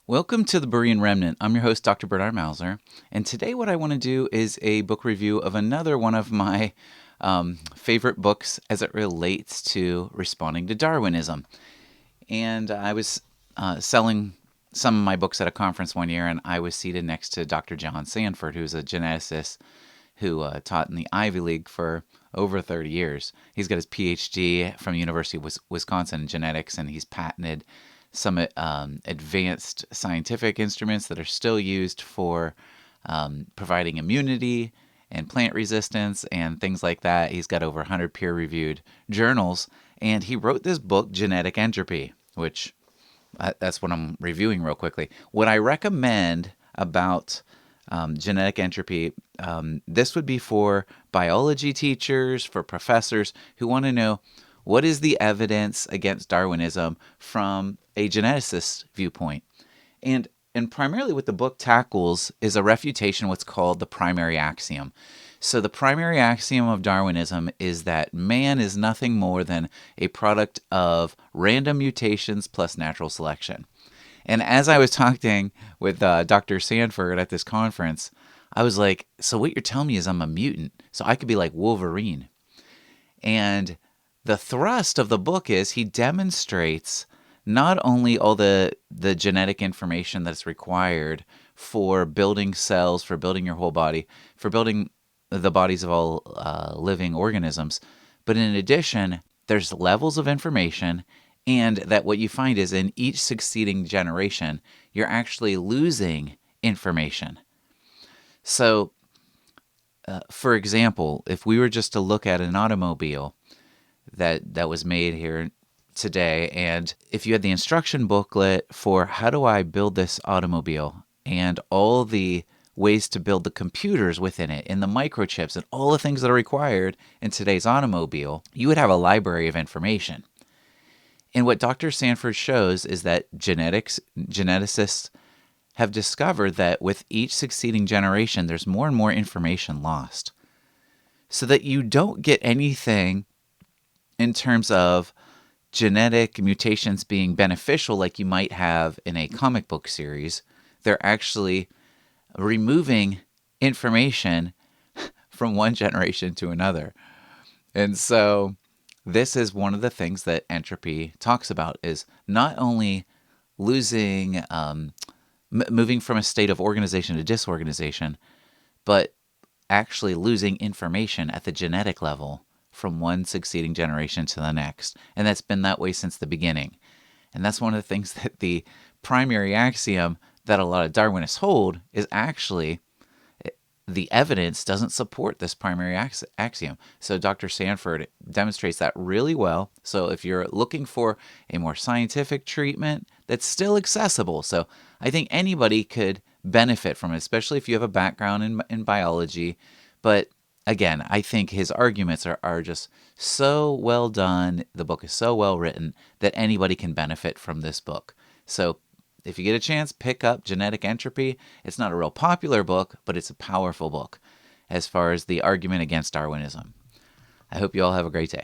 Welcome to the Berean Remnant. I'm your host, Dr. Bernard Mauser, and today what I want to do is a book review of another one of my favorite books as it relates to responding to Darwinism. And I was selling some of my books at a conference one year, and I was seated next to Dr. John Sanford, who's a geneticist who taught in the Ivy League for over 30 years. He's got his PhD from the University of Wisconsin in genetics, and he's patented some advanced scientific instruments that are still used for providing immunity and plant resistance and things like that. He's got over 100 peer-reviewed journals, and he wrote this book, Genetic Entropy, which that's what I'm reviewing real quickly. What I recommend about genetic entropy, this would be for biology teachers, for professors who want to know what is the evidence against Darwinism from a geneticist's viewpoint. And primarily what the book tackles is a refutation of what's called the primary axiom. So the primary axiom of Darwinism is that man is nothing more than a product of random mutations plus natural selection. And as I was talking with Dr. Sanford at this conference, I was like, so what you're telling me is I'm a mutant, so I could be like Wolverine. And the thrust of the book is he demonstrates not only all the genetic information that's required for building cells, for building your whole body, for building the bodies of all living organisms, but in addition, there's levels of information, and that what you find is in each succeeding generation, you're actually losing information. So, for example, if we were just to look at an automobile that was made here today, and if you had the instruction booklet for how do I build this automobile and all the ways to build the computers within it and the microchips and all the things that are required in today's automobile, you would have a library of information. And what Dr. Sanford shows is that geneticists have discovered that with each succeeding generation, there's more and more information lost. So that you don't get anything in terms of genetic mutations being beneficial like you might have in a comic book series. They're actually removing information from one generation to another. And so this is one of the things that entropy talks about, is not only losing, moving from a state of organization to disorganization, but actually losing information at the genetic level from one succeeding generation to the next. And that's been that way since the beginning. And that's one of the things that the primary axiom that a lot of Darwinists hold is actually the evidence doesn't support this primary axiom. So Dr. Sanford demonstrates that really well. So if you're looking for a more scientific treatment that's still accessible, so I think anybody could benefit from it, especially if you have a background in biology. But again, I think his arguments are just so well done. The book is so well written that anybody can benefit from this book. So if you get a chance, pick up Genetic Entropy. It's not a real popular book, but it's a powerful book as far as the argument against Darwinism. I hope you all have a great day.